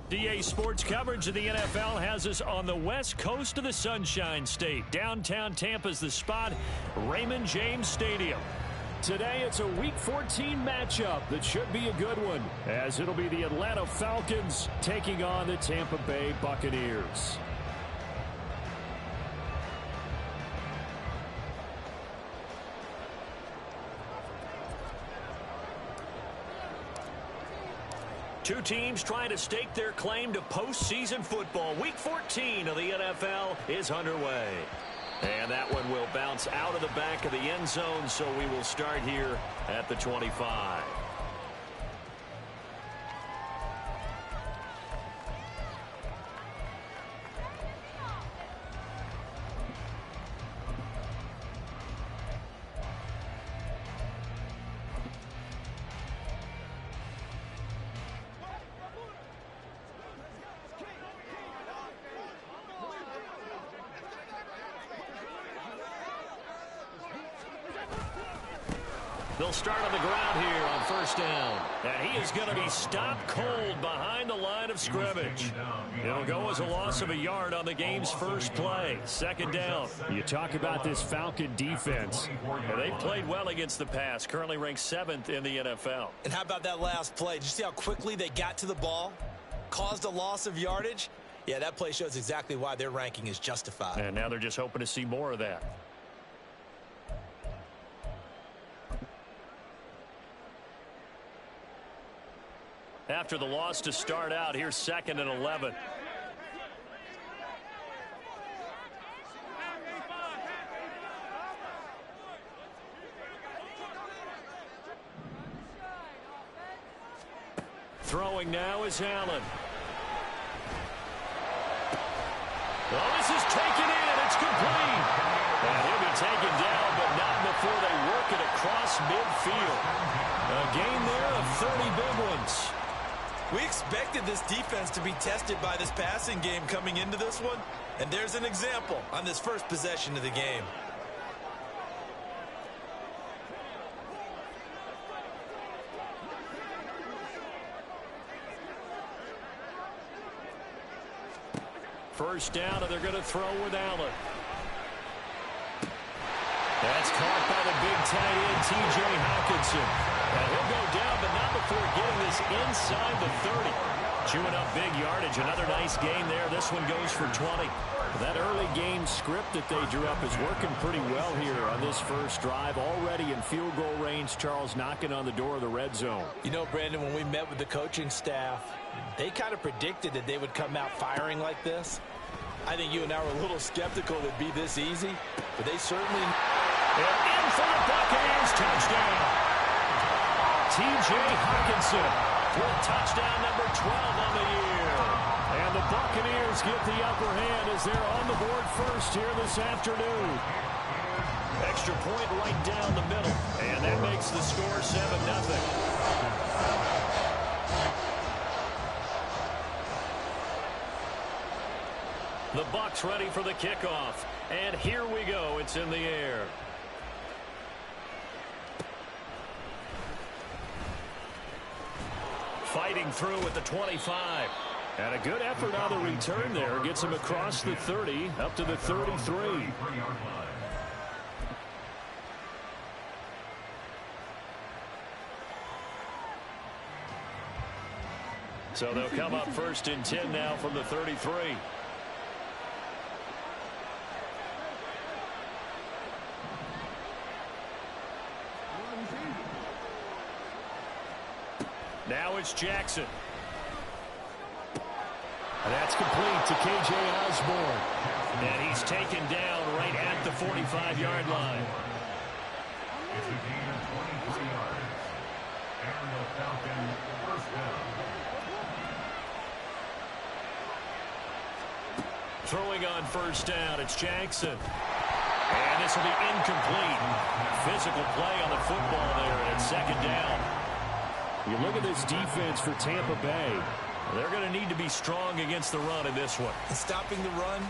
DA Sports coverage of the NFL has us on the west coast of the Sunshine State. Downtown Tampa's the spot, Raymond James Stadium. Today it's a Week 14 matchup that should be a good one, as it'll be the Atlanta Falcons taking on the Tampa Bay Buccaneers. Two teams trying to stake their claim to postseason football. Week 14 of the NFL is underway. And that one will bounce out of the back of the end zone, so we will start here at the 25. They'll start on the ground here on first down. And he is going to be stopped cold behind the line of scrimmage. It'll go as a loss of a yard on the game's first play. Second down. You talk about this Falcon defense. And they've played well against the pass. Currently ranked 7th in the NFL. And how about that last play? Did you see how quickly they got to the ball? Caused a loss of yardage? Yeah, that play shows exactly why their ranking is justified. And now they're just hoping to see more of that. After the loss to start out, here's 2nd and 11. Throwing now is Allen. Well, this is taken in. It's complete. And he'll be taken down, but not before they work it across midfield. A gain there of 30 big ones. We expected this defense to be tested by this passing game coming into this one, and there's an example on this first possession of the game. First down, and they're going to throw with Allen. That's caught by the big tight end, T.J. Hawkinson. And he'll go down, but not before getting this inside the 30. Chewing up big yardage. Another nice gain there. This one goes for 20. That early game script that they drew up is working pretty well here on this first drive. Already in field goal range, Charles, knocking on the door of the red zone. You know, Brandon, when we met with the coaching staff, they kind of predicted that they would come out firing like this. I think you and I were a little skeptical it'd be this easy, but they certainly... And in for the Buccaneers, touchdown. T.J. Hawkinson with touchdown number 12 on the year. And the Buccaneers get the upper hand as they're on the board first here this afternoon. Extra point right down the middle. And that makes the score 7-0. The Bucs ready for the kickoff. And here we go. It's in the air. Fighting through at the 25. And a good effort on the return there. Gets him across the 30 up to the 33. So they'll come up first and 10 now from the 33. Now it's Jackson. And that's complete to K.J. Osborne. And he's taken down right at the 45-yard line. It's a gain of 23 yards. And the Falcons first down. Throwing on first down, it's Jackson. And this will be incomplete. Physical play on the football there, and it's second down. You look at this defense for Tampa Bay. They're going to need to be strong against the run in this one. And stopping the run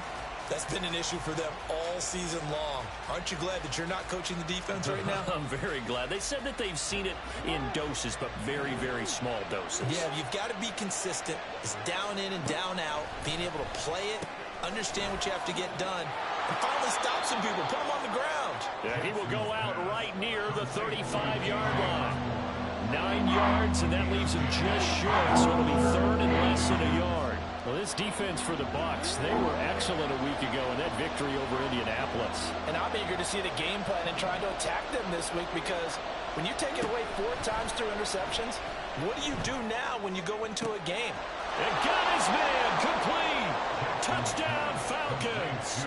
That's been an issue for them all season long. Aren't you glad that you're not coaching the defense right now? I'm very glad. They said that they've seen it in doses, but very, very small doses. Yeah, you've got to be consistent. It's down in and down out, being able to play it, understand what you have to get done, and finally stop some people, put them on the ground. Yeah, he will go out right near the 35-yard line. 9 yards, and that leaves him just short, so it'll be third and less than a yard. Well, this defense for the Bucs, they were excellent a week ago in that victory over Indianapolis. And I'm eager to see the game plan and trying to attack them this week, because when you take it away 4 times through interceptions, what do you do now when you go into a game? And got his man complete. Touchdown, Falcons.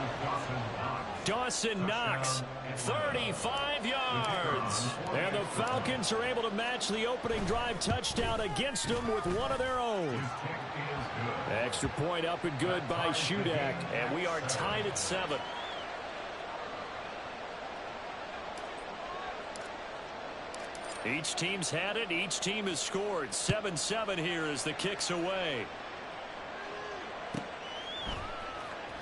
Dawson Knox, 35 yards. And the Falcons are able to match the opening drive touchdown against them with one of their own. Extra point up and good by Shudak. And we are tied at 7. Each team's had it. Each team has scored. 7-7 here as the kick's away.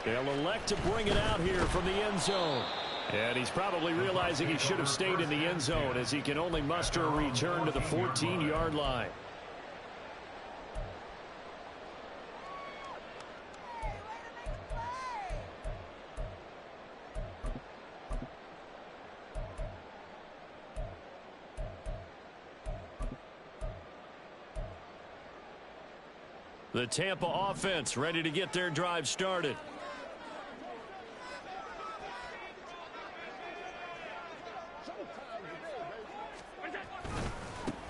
They'll elect to bring it out here from the end zone. And he's probably realizing he should have stayed in the end zone as he can only muster a return to the 14-yard line. The Tampa offense ready to get their drive started.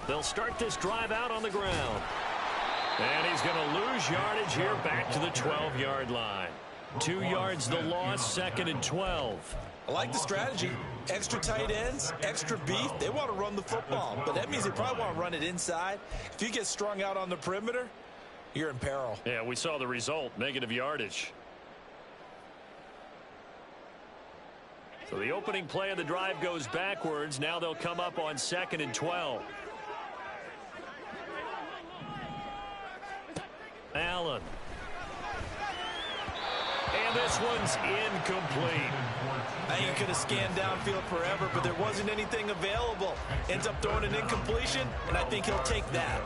They'll start this drive out on the ground. And he's going to lose yardage here back to the 12-yard line. 2 yards the loss, 2nd and 12. I like the strategy. Extra tight ends, extra beef. They want to run the football, but that means they probably want to run it inside. If you get strung out on the perimeter, you're in peril. Yeah, we saw the result, negative yardage. So the opening play of the drive goes backwards. Now they'll come up on 2nd and 12. Allen. And this one's incomplete. I think he could have scanned downfield forever, but there wasn't anything available. Ends up throwing an incompletion, and I think he'll take that.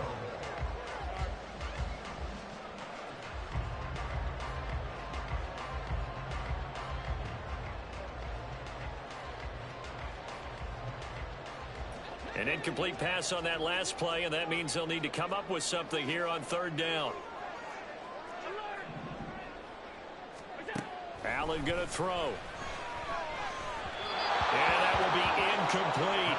An incomplete pass on that last play, and that means they'll need to come up with something here on 3rd down. Allen going to throw. And that will be incomplete.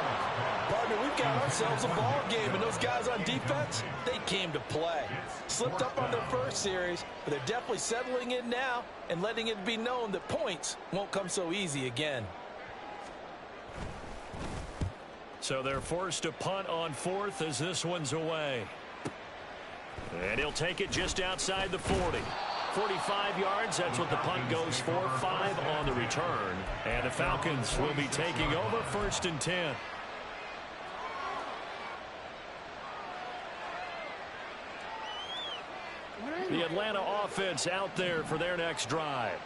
Partner, we've got ourselves a ball game, and those guys on defense, they came to play. Slipped up on their first series, but they're definitely settling in now and letting it be known that points won't come so easy again. So they're forced to punt on 4th as this one's away. And he'll take it just outside the 40. 45 yards, that's what the punt goes for. 5 on the return. And the Falcons will be taking over 1st and 10. The Atlanta offense out there for their next drive.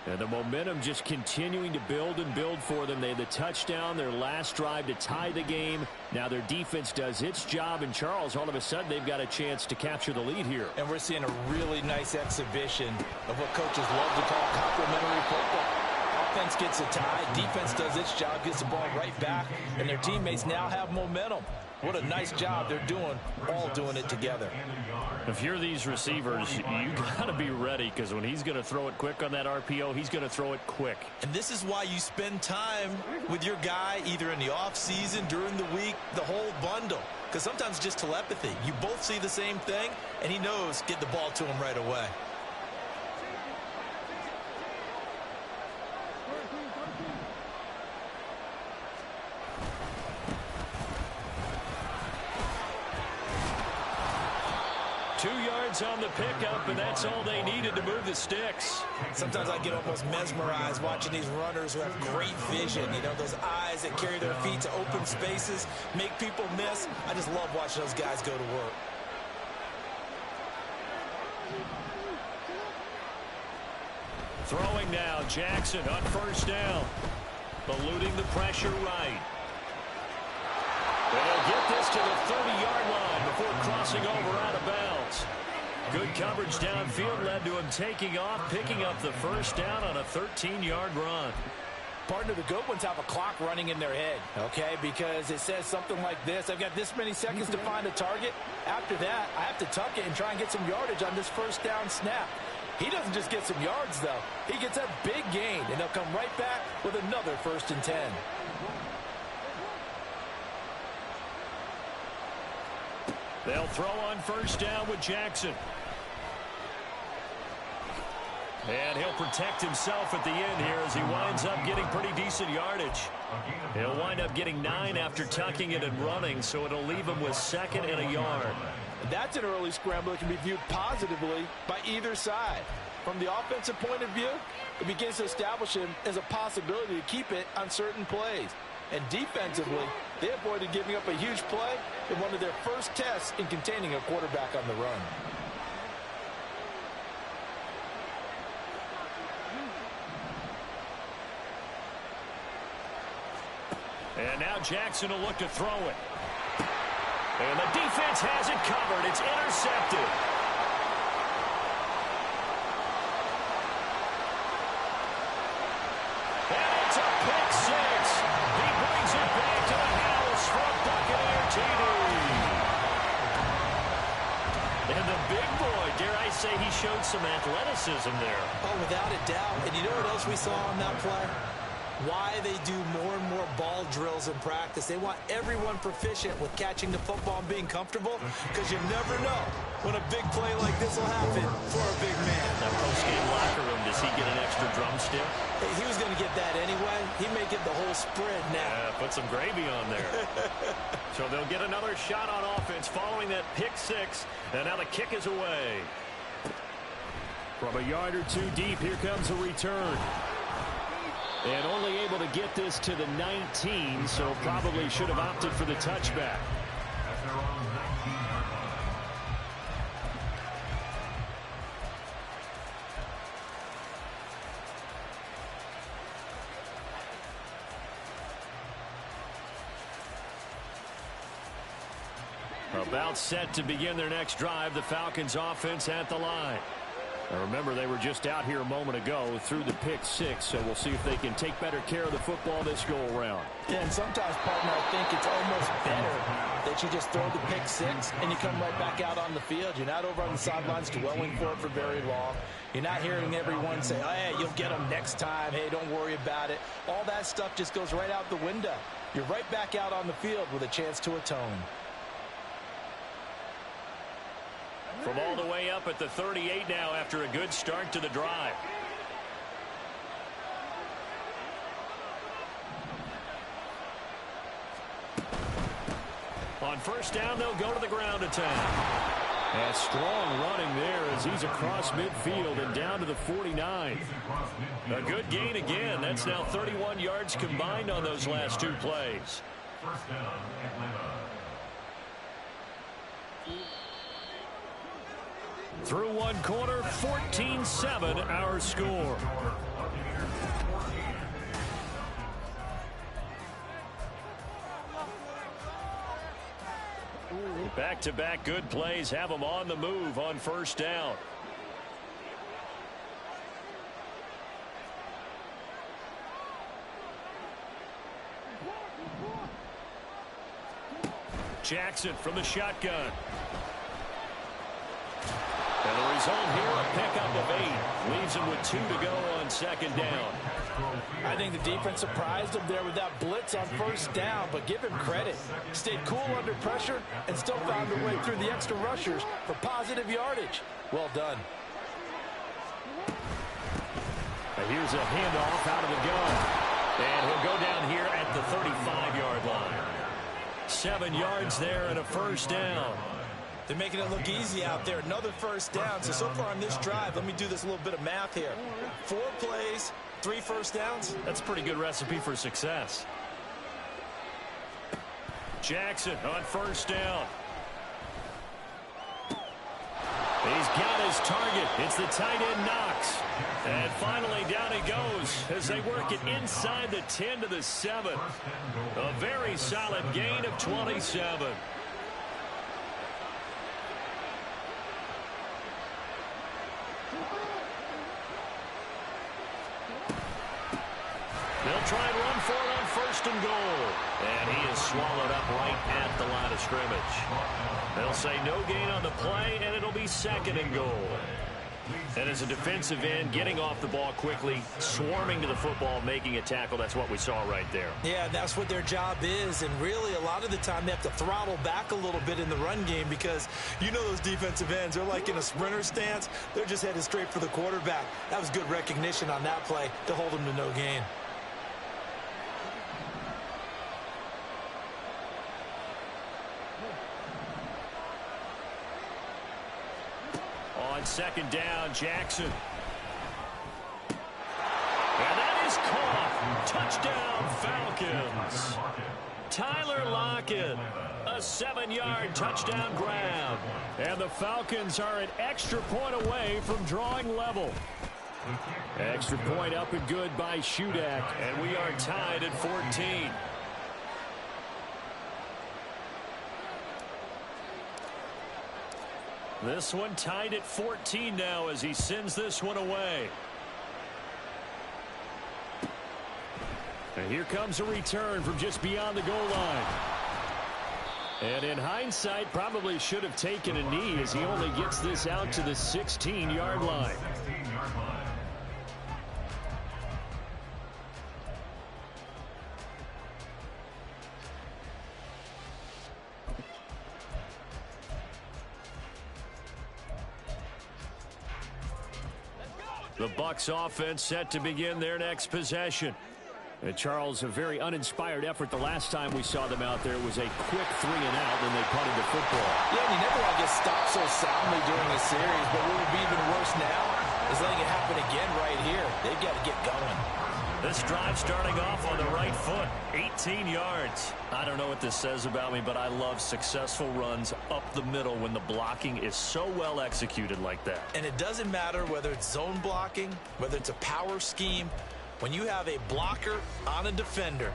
And the momentum just continuing to build and build for them. They had the touchdown, their last drive to tie the game. Now their defense does its job, and Charles, all of a sudden, they've got a chance to capture the lead here. And we're seeing a really nice exhibition of what coaches love to call complementary football. Offense gets a tie, defense does its job, gets the ball right back, and their teammates now have momentum. What a nice job they're doing, all doing it together. If you're these receivers, you got to be ready, because when he's going to throw it quick on that RPO, he's going to throw it quick. And this is why you spend time with your guy either in the offseason, during the week, the whole bundle. Because sometimes just telepathy. You both see the same thing, and he knows get the ball to him right away. On the pickup, and that's all they needed to move the sticks. Sometimes I get almost mesmerized watching these runners who have great vision. You know, those eyes that carry their feet to open spaces, make people miss. I just love watching those guys go to work. Throwing now, Jackson on first down. Eluding the pressure right. And he'll get this to the 30-yard line before crossing over out of bounds. Good coverage downfield led to him taking off, picking up the first down on a 13-yard run. Partner, the good ones have a clock running in their head, okay? Because it says something like this. I've got this many seconds to find a target. After that, I have to tuck it and try and get some yardage on this first down snap. He doesn't just get some yards, though. He gets a big gain, and they'll come right back with another 1st and 10. They'll throw on first down with Jackson. And he'll protect himself at the end here as he winds up getting pretty decent yardage. He'll wind up getting 9 after tucking it and running, so it'll leave him with 2nd and a yard. That's an early scramble that can be viewed positively by either side. From the offensive point of view, it begins to establish him as a possibility to keep it on certain plays. And defensively, they avoided giving up a huge play in one of their first tests in containing a quarterback on the run. And now Jackson will look to throw it. And the defense has it covered. It's intercepted. And it's a pick six. He brings it back to the house for a Buccaneer TD. And the big boy, dare I say, he showed some athleticism there. Oh, without a doubt. And you know what else we saw on that play? Why they do more and more ball drills in practice. They want everyone proficient with catching the football and being comfortable, because you never know when a big play like this will happen for a big man. That post-game locker room, does he get an extra drumstick? He was going to get that anyway. He may get the whole spread now. Yeah, put some gravy on there. So they'll get another shot on offense following that pick six, and now the kick is away. From a yard or two deep, here comes a return. And only able to get this to the 19, so probably should have opted for the touchback. About set to begin their next drive, the Falcons offense at the line. Now remember, they were just out here a moment ago through the pick six, so we'll see if they can take better care of the football this go-around. Yeah, and sometimes, partner, I think it's almost better that you just throw the pick six and you come right back out on the field. You're not over on the sidelines dwelling for it for very long. You're not hearing everyone say, oh, hey, you'll get them next time. Hey, don't worry about it. All that stuff just goes right out the window. You're right back out on the field with a chance to atone. From all the way up at the 38 now after a good start to the drive. On first down, they'll go to the ground attack. And strong running there as he's across midfield and down to the 49. A good gain again. That's now 31 yards combined on those last two plays. First down, Atlanta. Through one quarter, 14-7 our score. Back-to-back good plays have them on the move on first down. Jackson from the shotgun. And the result here, a pickup of 8. Leaves him with 2 to go on second down. I think the defense surprised him there with that blitz on first down, but give him credit. Stayed cool under pressure and still found a way through the extra rushers for positive yardage. Well done. And here's a handoff out of the gun. And he'll go down here at the 35-yard line. 7 yards there and a first down. They're making it look easy out there. Another first down. So far on this drive, let me do this little bit of math here. 4 plays, 3 first downs. That's a pretty good recipe for success. Jackson on first down. He's got his target. It's the tight end Knox. And finally down he goes as they work it inside the 10 to the 7. A very solid gain of 27. They'll try and run for it on 1st and goal. And he is swallowed up right at the line of scrimmage. They'll say no gain on the play, and it'll be 2nd and goal. And as a defensive end, getting off the ball quickly, swarming to the football, making a tackle, that's what we saw right there. Yeah, that's what their job is, and really a lot of the time they have to throttle back a little bit in the run game because you know those defensive ends, they're like in a sprinter stance. They're just headed straight for the quarterback. That was good recognition on that play to hold them to no gain. On 2nd down, Jackson. And that is caught. Touchdown, Falcons. Tyler Lockett, a 7-yard touchdown grab. And the Falcons are an extra point away from drawing level. Extra point up and good by Shudak. And we are tied at 14. This one tied at 14 now as he sends this one away. And here comes a return from just beyond the goal line. And in hindsight, probably should have taken a knee as he only gets this out to the 16-yard line. The Bucs offense set to begin their next possession. And Charles, a very uninspired effort the last time we saw them out there. It was a quick 3 and out when they punted the football. Yeah, and you never want to get stopped so soundly during the series, but what would be even worse now is letting it happen again right here. They've got to get going. This drive starting off on the right foot, 18 yards. I don't know what this says about me, but I love successful runs up the middle when the blocking is so well executed like that. And it doesn't matter whether it's zone blocking, whether it's a power scheme. When you have a blocker on a defender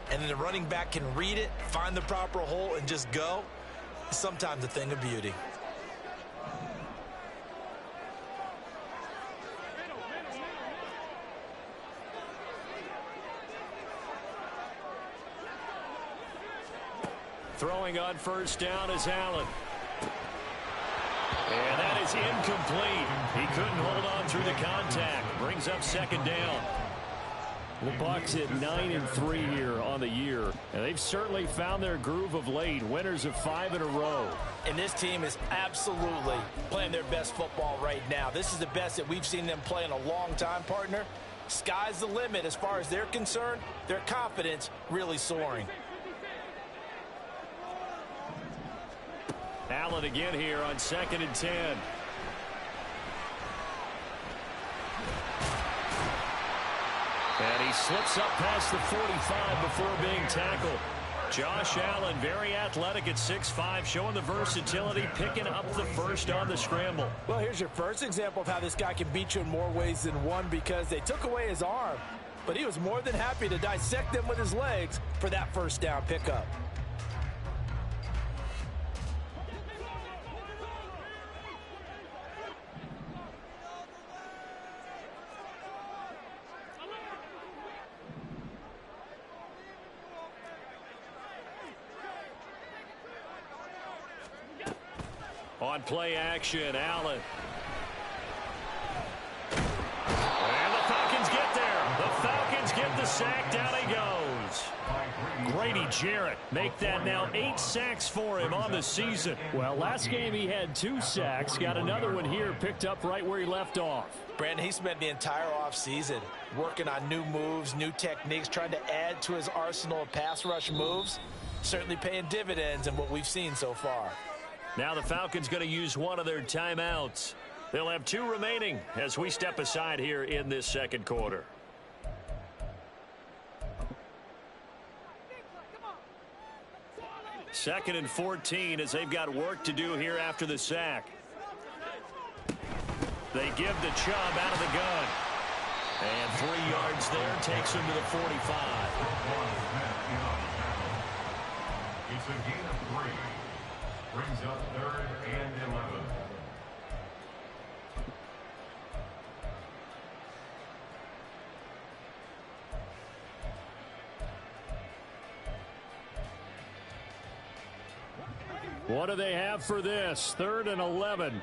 and then the running back can read it, find the proper hole, and just go, it's sometimes a thing of beauty. Throwing on 1st down is Allen. And that is incomplete. He couldn't hold on through the contact. Brings up 2nd down. The Bucs at 9-3 here on the year. And they've certainly found their groove of late. Winners of 5 in a row. And this team is absolutely playing their best football right now. This is the best that we've seen them play in a long time, partner. Sky's the limit as far as they're concerned. Their confidence really soaring. Allen again here on 2nd and 10. And he slips up past the 45 before being tackled. Josh Allen, very athletic at 6'5", showing the versatility, picking up the first on the scramble. Well, here's your first example of how this guy can beat you in more ways than one, because they took away his arm, but he was more than happy to dissect them with his legs for that 1st down pickup. On play action, Allen. And the Falcons get there. The Falcons get the sack. Down he goes. Grady Jarrett make that now 8 sacks for him on the season. Well, last game he had 2 sacks. Got another one here picked up right where he left off. Brandon, he spent the entire offseason working on new moves, new techniques, trying to add to his arsenal of pass rush moves. Certainly paying dividends in what we've seen so far. Now the Falcons going to use one of their timeouts. They'll have 2 remaining as we step aside here in this 2nd quarter. Second and 14 as they've got work to do here after the sack. They give to Chubb out of the gun. And 3 yards there takes him to the 45. It's a gain of 3. Brings up 3rd and 11. What do they have for this? 3rd and 11.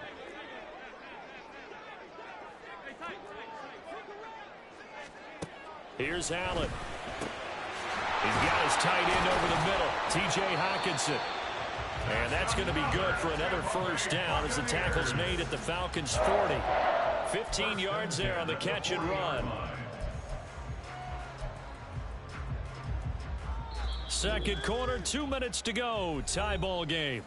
Here's Allen. He's got his tight end over the middle, T.J. Hockenson. And that's going to be good for another first down as the tackle's made at the Falcons' 40. 15 yards there on the catch and run. Second quarter, 2 minutes to go. Tie ball game.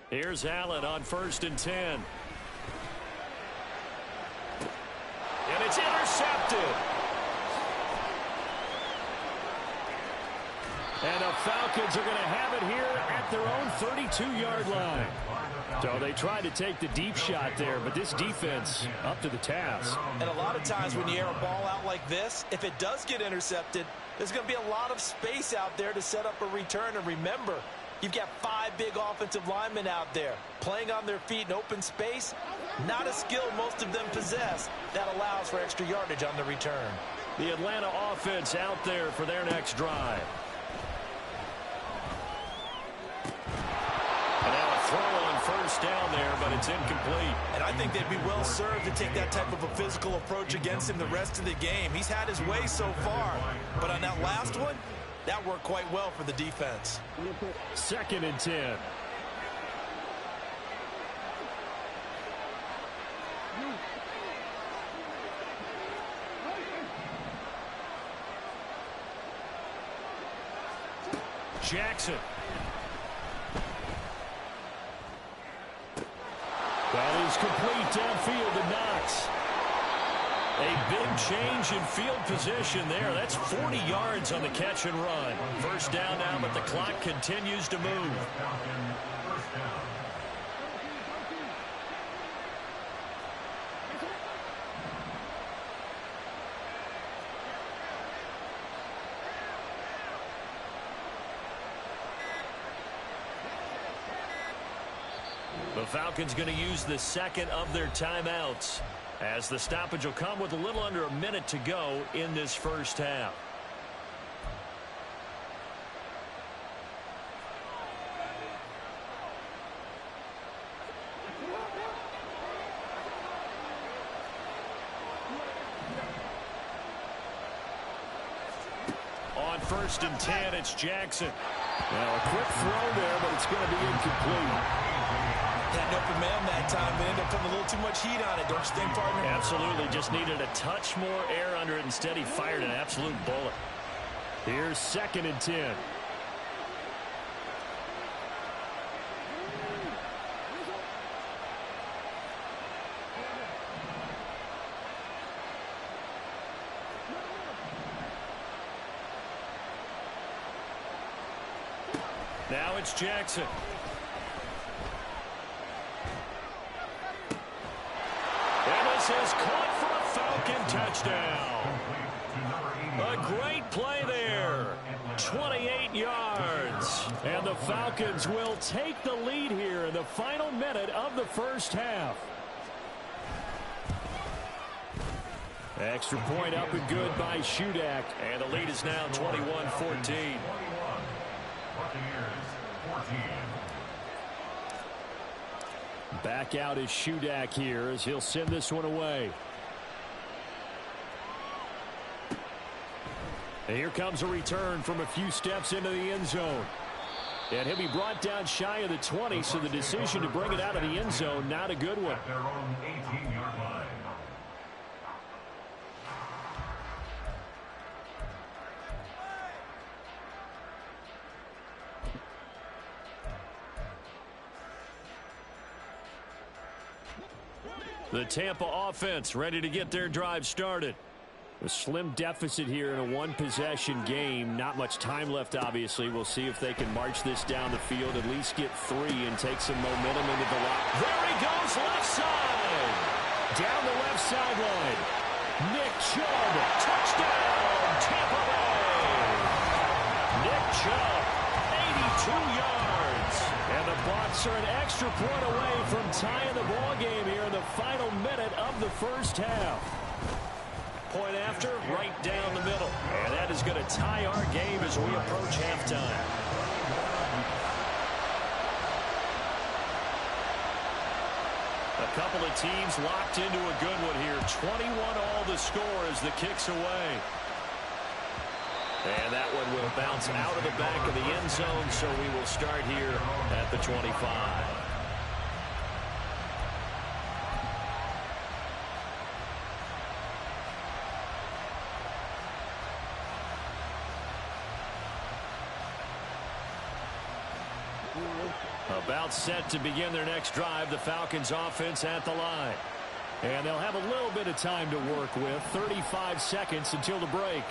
Here's Allen on 1st and 10. And it's intercepted. And the Falcons are going to have it here at their own 32-yard line. So they tried to take the deep shot there, but this defense up to the task. And a lot of times when you air a ball out like this, if it does get intercepted, there's going to be a lot of space out there to set up a return. And remember, you've got 5 big offensive linemen out there playing on their feet in open space. Not a skill most of them possess that allows for extra yardage on the return. The Atlanta offense out there for their next drive. And now a throw on 1st down there, but it's incomplete. And I think they'd be well served to take that type of a physical approach against him the rest of the game. He's had his way so far, but on that last one, that worked quite well for the defense. 2nd and 10. Jackson. That is complete downfield to Knox. A big change in field position there. That's 40 yards on the catch and run. First down now, but the clock continues to move. The Falcons going to use the 2nd of their timeouts, as the stoppage will come with a little under a minute to go in this first half. On 1st and 10, it's Jackson. Now a quick throw there, but it's going to be incomplete. Had an open man that time, but ended up putting a little too much heat on it, don't you think, partner? Absolutely. Just needed a touch more air under it. Instead, he fired an absolute bullet. Here's 2nd and 10. Now it's Jackson. And this is caught for a Falcon touchdown. A great play there. 28 yards. And the Falcons will take the lead here in the final minute of the first half. Extra point up and good by Shudak. And the lead is now 21-14. Back out is Shudak here as he'll send this one away. And here comes a return from a few steps into the end zone. And he'll be brought down shy of the 20, so the decision to bring it out of the end zone, not a good one. At their own 18-yard line. The Tampa offense ready to get their drive started. A slim deficit here in a one-possession game. Not much time left, obviously. We'll see if they can march this down the field, at least get 3 and take some momentum into the lock. There he goes, left side. Down the left sideline. Nick Chubb, touchdown, Tampa Bay. Nick Chubb, 82 yards. And the Bucs are an extra point away from tying the ball game here in the final minute of the first half. Point after, right down the middle. And that is going to tie our game as we approach halftime. A couple of teams locked into a good one here. 21 all the score as the kick's away. And that one will bounce out of the back of the end zone, so we will start here at the 25. About set to begin their next drive, the Falcons offense at the line. And they'll have a little bit of time to work with, 35 seconds until the break.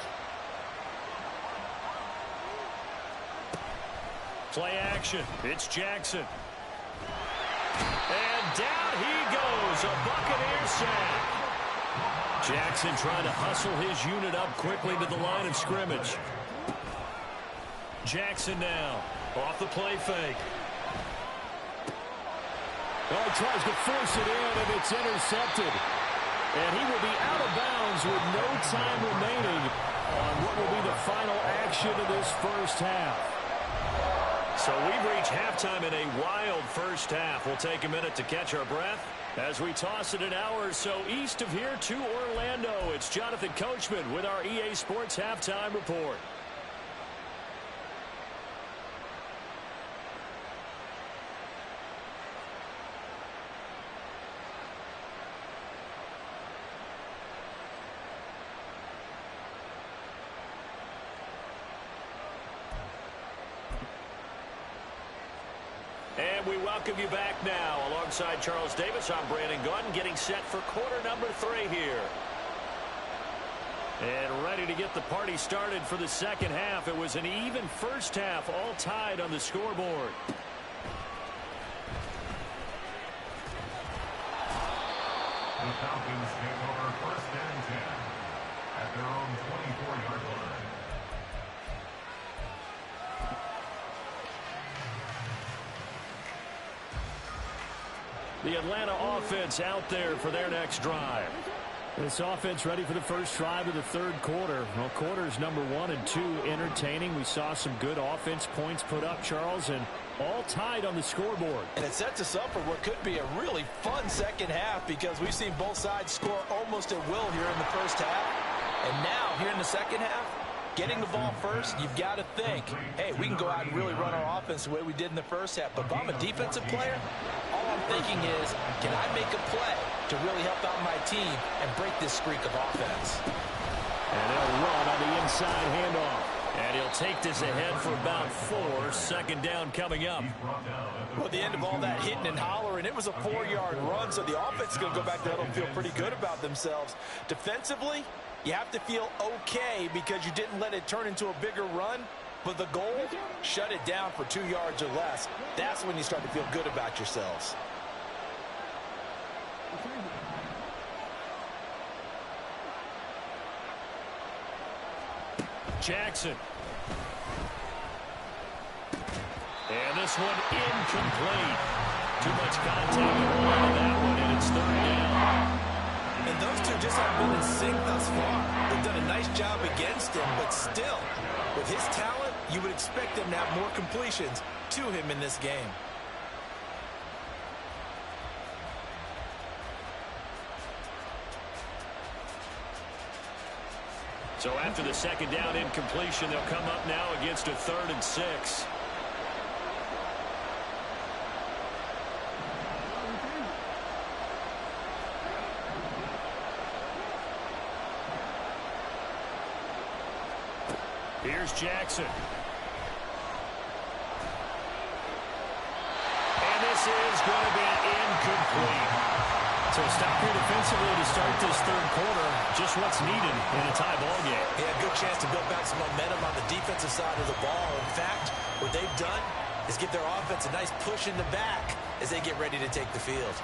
Play action, it's Jackson. And down he goes, a Buccaneer sack. Jackson trying to hustle his unit up quickly to the line of scrimmage. Jackson now, off the play fake. Oh, he tries to force it in, and it's intercepted. And he will be out of bounds with no time remaining on what will be the final action of this first half. So we've reached halftime in a wild first half. We'll take a minute to catch our breath as we toss it an hour or so east of here to Orlando. It's Jonathan Coachman with our EA Sports Halftime Report. And we welcome you back now. Alongside Charles Davis, I'm Brandon Gaudin, getting set for quarter number 3 here. And ready to get the party started for the second half. It was an even first half, all tied on the scoreboard. The Falcons take over first and 10 at their own 24-yard line. The Atlanta offense out there for their next drive. This offense ready for the first drive of the third quarter. Well, quarters number 1 and 2 entertaining. We saw some good offense points put up, Charles, and all tied on the scoreboard. And it sets us up for what could be a really fun second half because we've seen both sides score almost at will here in the first half. And now, here in the second half, getting the ball first, you've got to think, hey, we can go out and really run our offense the way we did in the first half. But if I'm a defensive player, all I'm thinking is, can I make a play to really help out my team and break this streak of offense? And they'll run on the inside handoff. And he'll take this ahead for about 4. Second down coming up. Well, at the end of all that hitting and hollering, it was a 4-yard run, so the offense is going to go back there and feel pretty good about themselves. Defensively, you have to feel okay because you didn't let it turn into a bigger run. But the goal, shut it down for 2 yards or less. That's when you start to feel good about yourselves. Jackson. And this one incomplete. Too much contact on that one, and it's third down. And those two just haven't been in sync thus far. They've done a nice job against him, but still, with his talent, you would expect him to have more completions to him in this game. So after the second down incompletion, they'll come up now against a 3rd and 6. Here's Jackson. And this is going to be incomplete. So a stop here defensively to start this third quarter. Just what's needed in a tie ball game. Yeah, good chance to build back some momentum on the defensive side of the ball. In fact, what they've done is give their offense a nice push in the back as they get ready to take the field.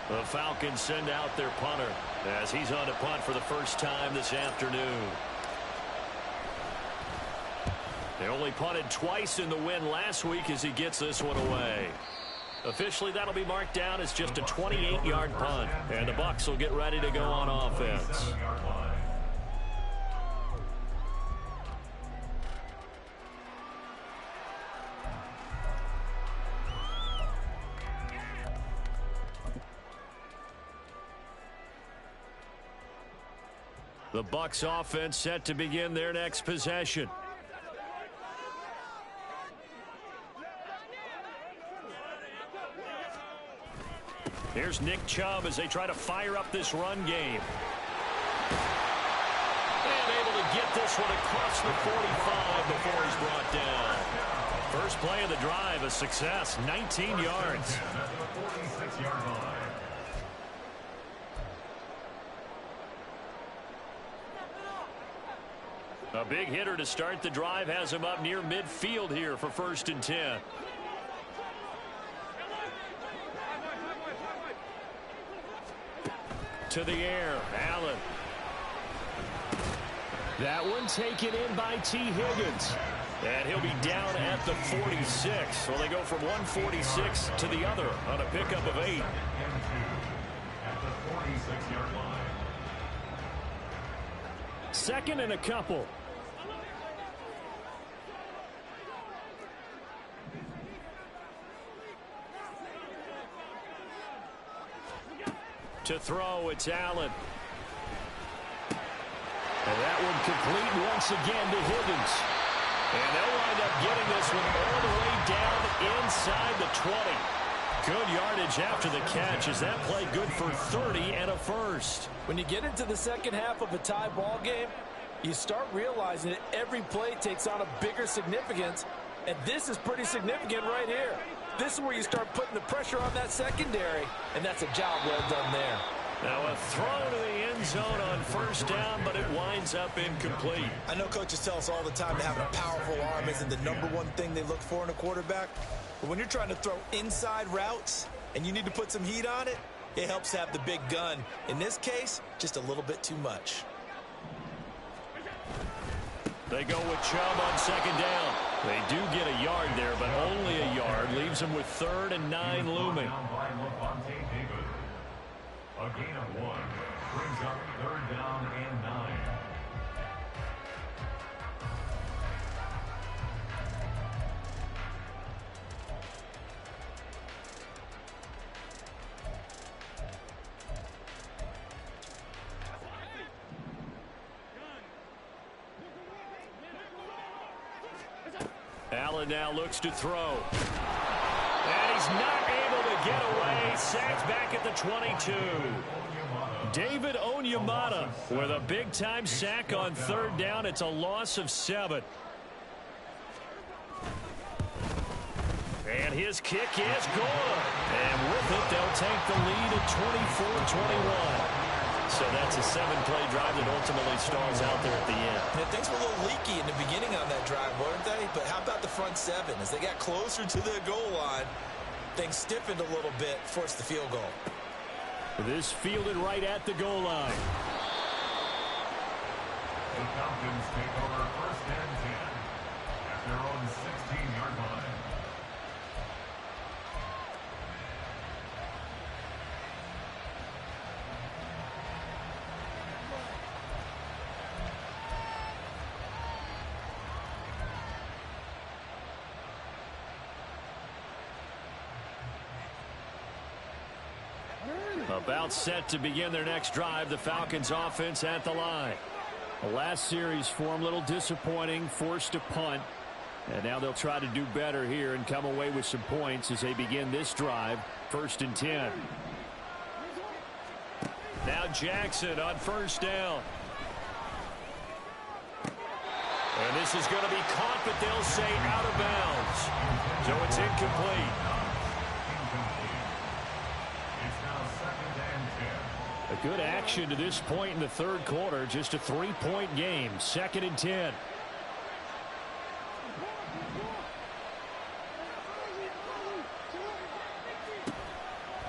The Falcons send out their punter as he's on to punt for the first time this afternoon. They only punted twice in the win last week as he gets this one away. Officially, that'll be marked down as just a 28-yard punt, and the Bucs will get ready to go on offense. The Bucs offense set to begin their next possession. Here's Nick Chubb as they try to fire up this run game. And able to get this one across the 45 before he's brought down. First play of the drive, a success, 19 yards. A big hitter to start the drive has him up near midfield here for 1st and 10. To the air, Allen. That one taken in by T. Higgins. And he'll be down at the 46. So they go from 146 to the other on a pickup of 8. Second and a couple. To throw, it's Allen. And that one complete once again to Higgins. And they'll wind up getting this one all the way down inside the 20. Good yardage after the catch. Is that play good for 30 and a first? When you get into the second half of a tie ball game, you start realizing that every play takes on a bigger significance, and this is pretty significant right here. This is where you start putting the pressure on that secondary, and that's a job well done there. Now a throw to the end zone on 1st down, but it winds up incomplete. I know coaches tell us all the time that having a powerful arm isn't the #1 thing they look for in a quarterback. But when you're trying to throw inside routes and you need to put some heat on it, it helps have the big gun. In this case, just a little bit too much. They go with Chubb on 2nd down. They do get a yard there, but only a yard. Leaves them with 3rd and 9 looming. A gain of 1 brings up 3rd down and 9. Allen now looks to throw. And he's not able to get away. Sacked back at the 22. David Onyemata with a big-time sack on 3rd down. It's a loss of 7. And his kick is good. And with it, they'll take the lead at 24-21. So that's a 7-play drive that ultimately stalls out there at the end. Yeah, things were a little leaky in the beginning on that drive, weren't they? But how about the front 7? As they got closer to the goal line, things stiffened a little bit, forced the field goal. This fielded right at the goal line. The Falcons take over 1st and 10 at their own 16-yard line. About set to begin their next drive. The Falcons offense at the line. The last series for them, a little disappointing, forced to punt. And now they'll try to do better here and come away with some points as they begin this drive. 1st and 10. Now Jackson on 1st down. And this is going to be caught, but they'll say out of bounds. So it's incomplete. It's now 2nd and 10. A good action to this point in the third quarter. Just a 3-point game. 2nd and 10.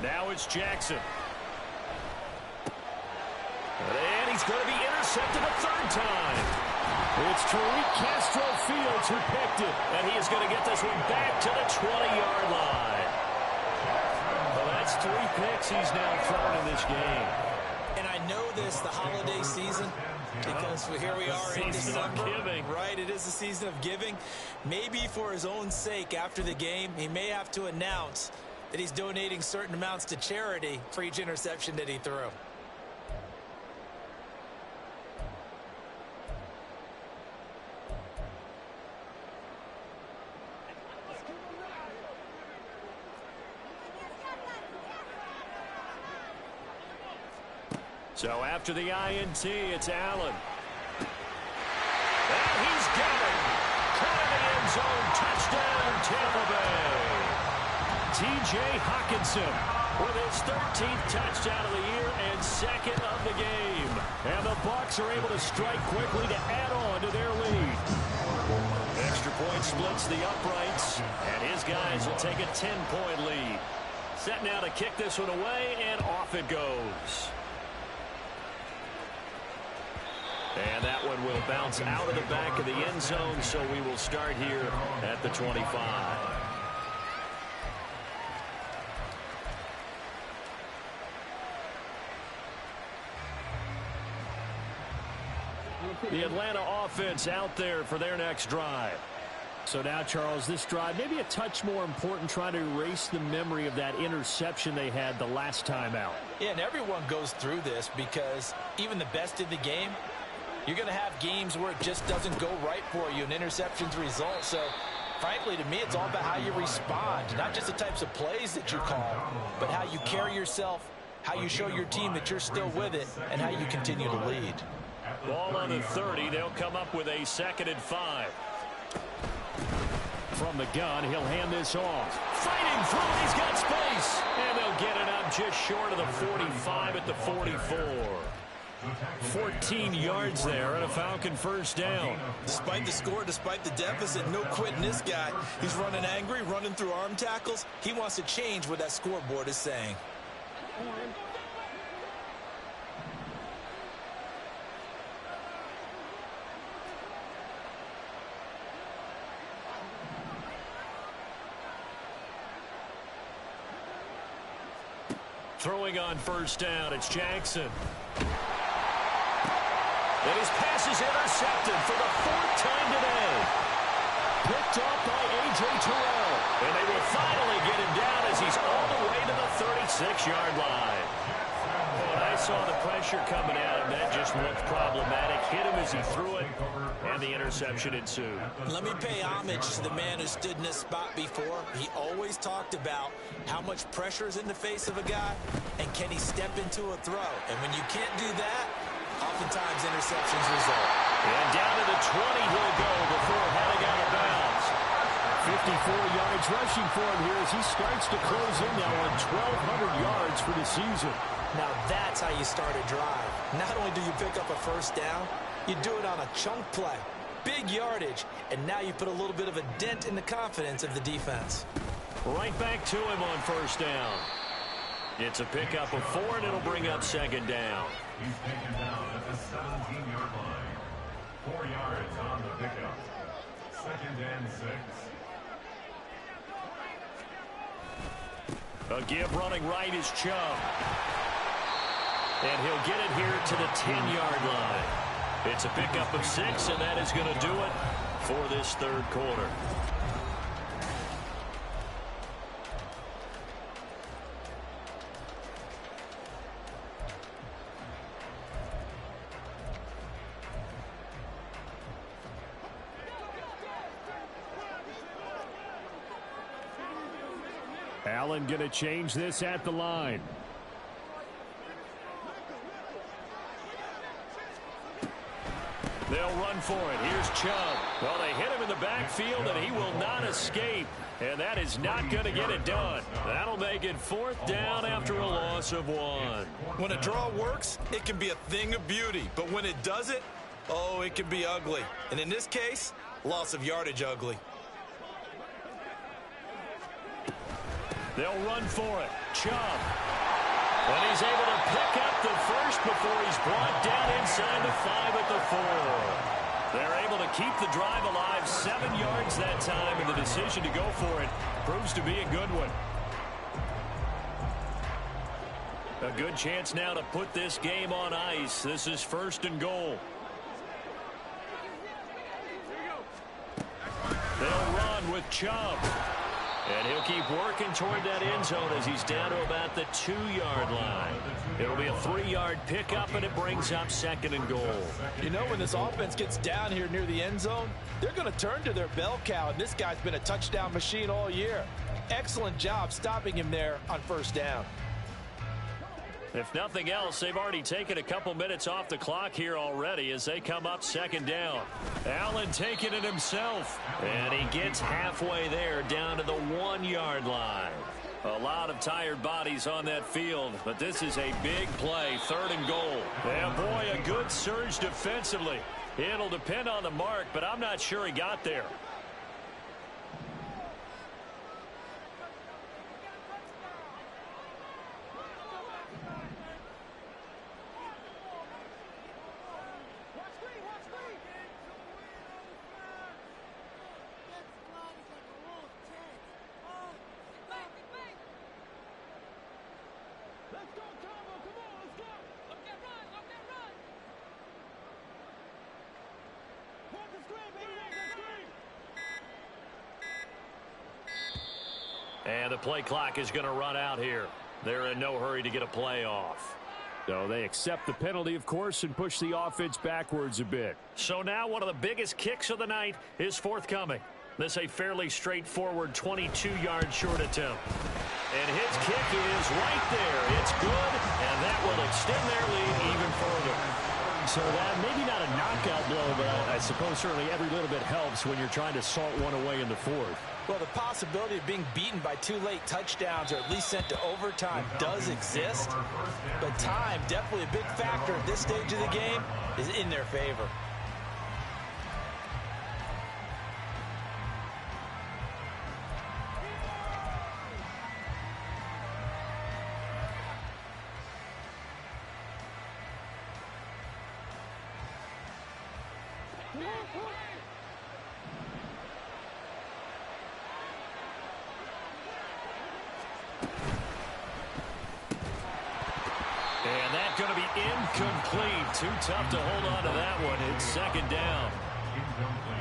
Now it's Jackson. And he's going to be intercepted a third time. It's Tariq Castro Fields who picked it. And he is going to get this one back to the 20-yard line. Well, that's 3 picks he's now thrown in this game. And I know this, the holiday season, because here we are in December. Right, it is the season of giving. Maybe for his own sake after the game, he may have to announce that he's donating certain amounts to charity for each interception that he threw. So after the INT, it's Allen. And he's got it. Caught in the end zone. Touchdown, Tampa Bay. T.J. Hockenson with his 13th touchdown of the year and 2nd of the game. And the Bucs are able to strike quickly to add on to their lead. Extra point splits the uprights, and his guys will take a 10-point lead. Set now to kick this one away, and off it goes. And that one will bounce out of the back of the end zone, so we will start here at the 25. The Atlanta offense out there for their next drive. So now, Charles, this drive maybe a touch more important, trying to erase the memory of that interception they had the last time out. Yeah, and everyone goes through this because even the best in the game, you're going to have games where it just doesn't go right for you, and interceptions result. So, frankly, to me, it's all about how you respond, not just the types of plays that you call, but how you carry yourself, how you show your team that you're still with it, and how you continue to lead. Ball on the 30. They'll come up with a 2nd and 5. From the gun, he'll hand this off. Fighting through, he's got space. And they'll get it up just short of the 45 at the 44. 14 yards there and a Falcon first down. Despite the score, despite the deficit, no quitting this guy. He's running angry, running through arm tackles. He wants to change what that scoreboard is saying. Throwing on first down, it's Jackson. And his pass is intercepted for the 4th time today. Picked off by A.J. Terrell. And they will finally get him down as he's all the way to the 36-yard line. And I saw the pressure coming at him. That just looked problematic. Hit him as he threw it, and the interception ensued. Let me pay homage to the man who stood in this spot before. He always talked about how much pressure is in the face of a guy, and can he step into a throw. And when you can't do that, oftentimes interceptions result. And down to the 20 he'll go before heading out of bounds. 54 yards rushing for him here as he starts to close in now on 1,200 yards for the season. Now that's how you start a drive. Not only do you pick up a first down, you do it on a chunk play. Big yardage, and now you put a little bit of a dent in the confidence of the defense. Right back to him on first down. It's a pickup of 4, and it'll bring up 2nd down. He's taken down at the 17-yard line. 4 yards on the pickup. 2nd and 6. A give running right is Chubb. And he'll get it here to the 10-yard line. It's a pickup of 6, and that is going to do it for this third quarter. Allen going to change this at the line. They'll run for it. Here's Chubb. Well, they hit him in the backfield, and he will not escape. And that is not going to get it done. That'll make it 4th down after a loss of 1. When a draw works, it can be a thing of beauty. But when it doesn't, oh, it can be ugly. And in this case, loss of yardage ugly. They'll run for it. Chubb. And he's able to pick up the first before he's brought down inside the 5 at the 4. They're able to keep the drive alive, 7 yards that time, and the decision to go for it proves to be a good one. A good chance now to put this game on ice. This is 1st and goal. They'll run with Chubb. And he'll keep working toward that end zone as he's down to about the 2-yard line. It'll be a 3-yard pickup, and it brings up 2nd and goal. You know, when this offense gets down here near the end zone, they're going to turn to their bell cow, and this guy's been a touchdown machine all year. Excellent job stopping him there on 1st down. If nothing else, they've already taken a couple minutes off the clock here already as they come up 2nd down. Allen taking it himself, and he gets halfway there down to the 1-yard line. A lot of tired bodies on that field, but this is a big play, 3rd and goal. And boy, a good surge defensively. It'll depend on the mark, but I'm not sure he got there. And the play clock is going to run out here. They're in no hurry to get a play off. So they accept the penalty, of course, and push the offense backwards a bit. So now one of the biggest kicks of the night is forthcoming. This a fairly straightforward 22-yard short attempt. And his kick is right there. It's good, and that will extend their lead even further. So that maybe not a knockout blow, but I suppose certainly every little bit helps when you're trying to salt one away in the 4th. Well, the possibility of being beaten by 2 late touchdowns or at least sent to overtime does exist, but time, definitely a big factor at this stage of the game, is in their favor. And that's going to be incomplete. Too tough to hold on to that one. It's 2nd down.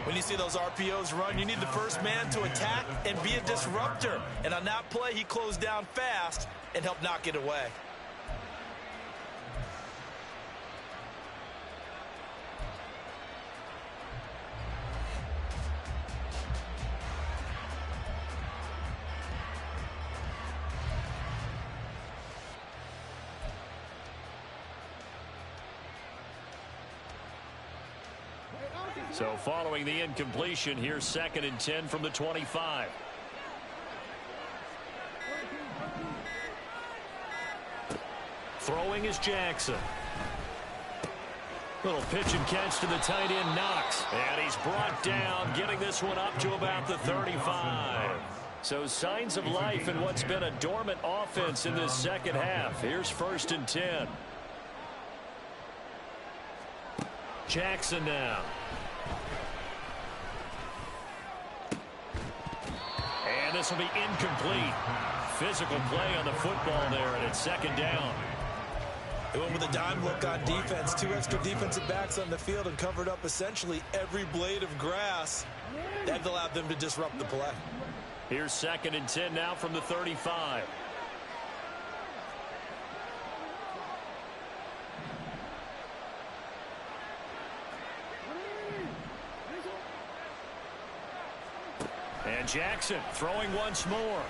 When you see those RPOs run, you need the first man to attack and be a disruptor. And on that play, he closed down fast and helped knock it away. So following the incompletion, here's 2nd and 10 from the 25. Throwing is Jackson. Little pitch and catch to the tight end, Knox. And he's brought down, getting this one up to about the 35. So signs of life in what's been a dormant offense in this 2nd half. Here's 1st and 10. Jackson now. And this will be incomplete. Physical play on the football there, and it's 2nd down. They went with a dime look on defense. 2 extra defensive backs on the field and covered up essentially every blade of grass. That allowed them to disrupt the play. Here's 2nd and 10 now from the 35. And Jackson throwing once more.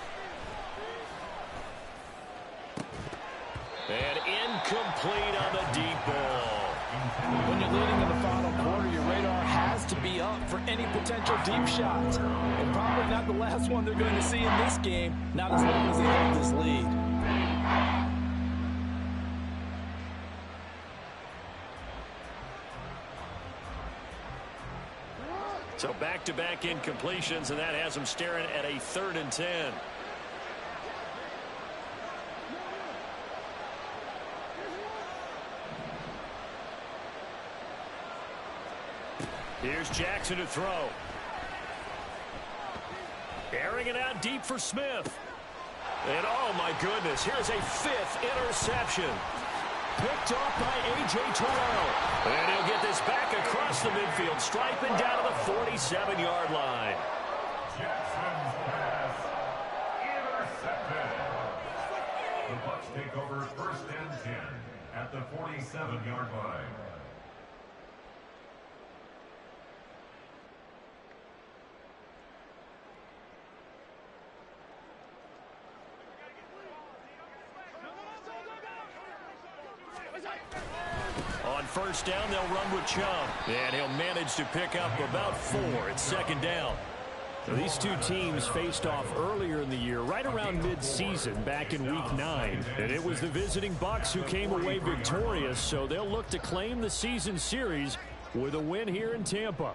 And incomplete on the deep ball. When you're leading in the final quarter, you're ready up for any potential deep shots. And probably not the last one they're going to see in this game, not as long as they hold this lead. So back-to-back incompletions, and that has them staring at a 3rd and 10. Here's Jackson to throw. Airing it out deep for Smith. And oh my goodness, here's a 5th interception. Picked off by A.J. Terrell. And he'll get this back across the midfield, striping down to the 47-yard line. Jackson's pass intercepted. The Bucs take over 1st and 10 at the 47-yard line. On 1st down, they'll run with Chubb. And he'll manage to pick up about 4. It's 2nd down. So these two teams faced off earlier in the year, right around mid-season, back in Week 9. And it was the visiting Bucs who came away victorious, so they'll look to claim the season series with a win here in Tampa.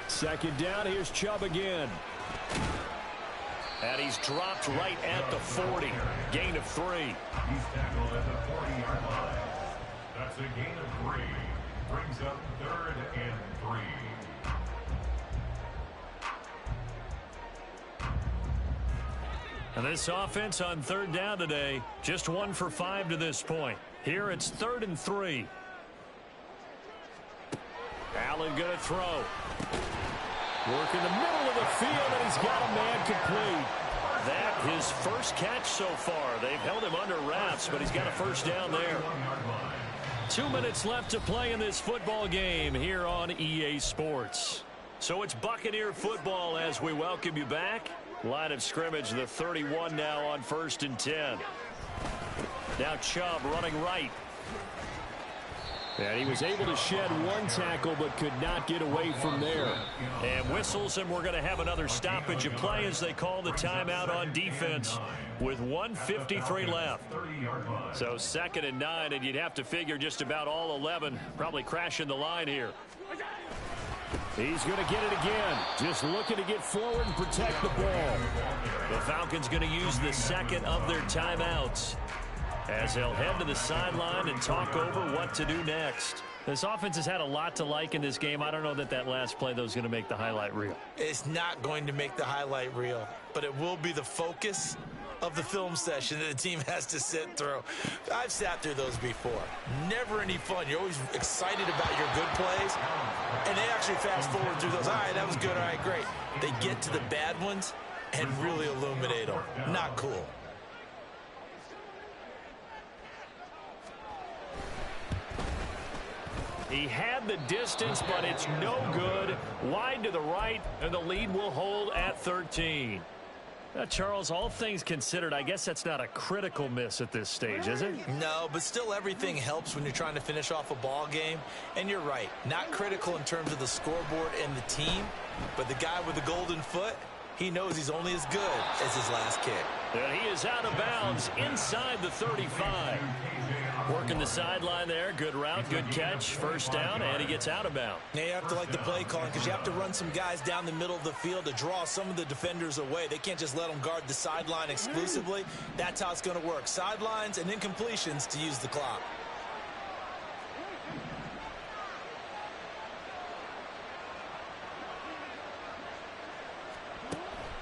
2nd down, here's Chubb again. And he's dropped right at the 40. Gain of 3. He's tackled at the 40-yard line. That's a gain of 3. Brings up 3rd and 3. And this offense on 3rd down today, just 1 for 5 to this point. Here it's 3rd and 3. Allen going to throw. Work in the middle of the field, and he's got a man complete. That his first catch so far. They've held him under wraps, but he's got a 1st down there. 2 minutes left to play in this football game here on EA Sports. So it's Buccaneer football as we welcome you back. Line of scrimmage, the 31 now on 1st and 10. Now Chubb running right. And he was able to shed 1 tackle but could not get away from there. And whistles, and we're going to have another stoppage of play as they call the timeout on defense with 1:53 left. So 2nd and 9, and you'd have to figure just about all 11 probably crashing the line here. He's going to get it again. Just looking to get forward and protect the ball. The Falcons going to use the 2nd of their timeouts as they'll head to the sideline and talk over what to do next. This offense has had a lot to like in this game. I don't know that last play, though, is going to make the highlight reel. It's not going to make the highlight reel, but it will be the focus of the film session that the team has to sit through. I've sat through those before. Never any fun. You're always excited about your good plays, and they actually fast forward through those. All right, that was good. All right, great. They get to the bad ones and really illuminate them. Not cool. He had the distance, but it's no good. Wide to the right, and the lead will hold at 13. Charles, all things considered, I guess that's not a critical miss at this stage, is it? No, but still everything helps when you're trying to finish off a ball game. And you're right, not critical in terms of the scoreboard and the team, but the guy with the golden foot, he knows he's only as good as his last kick. And he is out of bounds inside the 35. Working the sideline there. Good route, good catch. 1st down, and he gets out of bounds. Now you have to like the play calling because you have to run some guys down the middle of the field to draw some of the defenders away. They can't just let them guard the sideline exclusively. That's how it's going to work. Sidelines and incompletions to use the clock.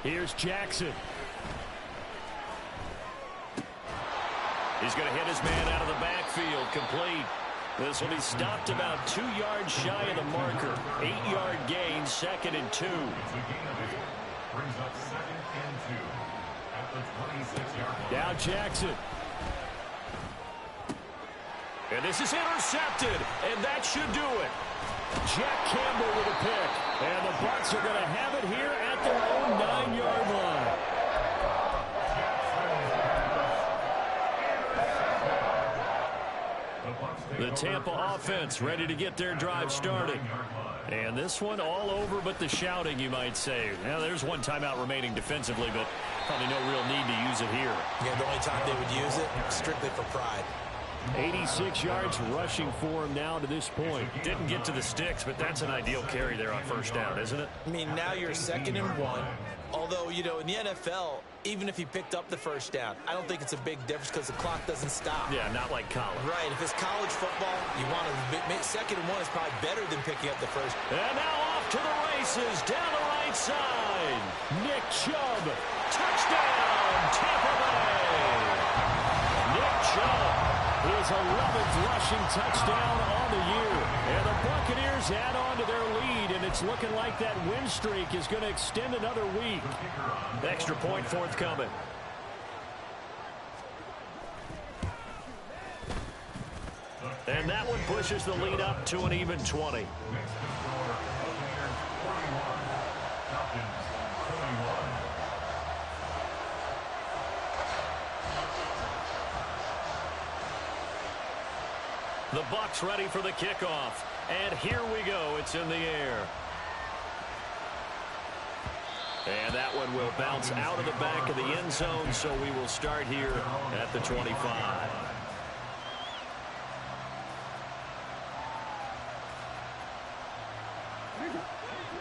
Here's Jackson. He's going to hit his man out of the backfield, complete. This will be stopped about 2 yards shy of the marker. 8-yard gain, 2nd and 2. Brings up 2nd and 2 at the 26-yard line. Now Jackson. And this is intercepted, and that should do it. Jack Campbell with a pick. And the Bucs are going to have it here at their own 9-yard line. The Tampa offense ready to get their drive started. And this one all over but the shouting, you might say. Now, there's one timeout remaining defensively, but probably no real need to use it here. Yeah, the only time they would use it, strictly for pride. 86 yards rushing for him now to this point. Didn't get to the sticks, but that's an ideal carry there on first down, isn't it? I mean, now you're 2nd and 1. Although, you know, in the NFL, even if he picked up the first down, I don't think it's a big difference because the clock doesn't stop. Yeah, not like college. Right. If it's college football, you want to 2nd and 1 is probably better than picking up the first. And now off to the races down the right side. Nick Chubb, touchdown, Tampa Bay. Nick Chubb, his 11th rushing touchdown on the year. And the Buccaneers add on to their lead, and it's looking like that win streak is going to extend another week. Extra point forthcoming. And that one pushes the lead up to an even 20. The Bucs ready for the kickoff. And here we go. It's in the air. And that one will bounce out of the back of the end zone, so we will start here at the 25.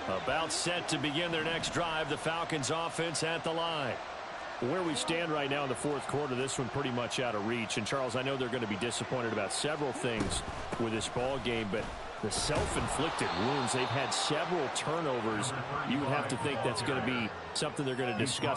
About set to begin their next drive. The Falcons offense at the line. Where we stand right now in the fourth quarter, this one pretty much out of reach. And, Charles, I know they're going to be disappointed about several things with this ball game, but the self-inflicted wounds, they've had several turnovers. You would have to think that's going to be something they're going to discuss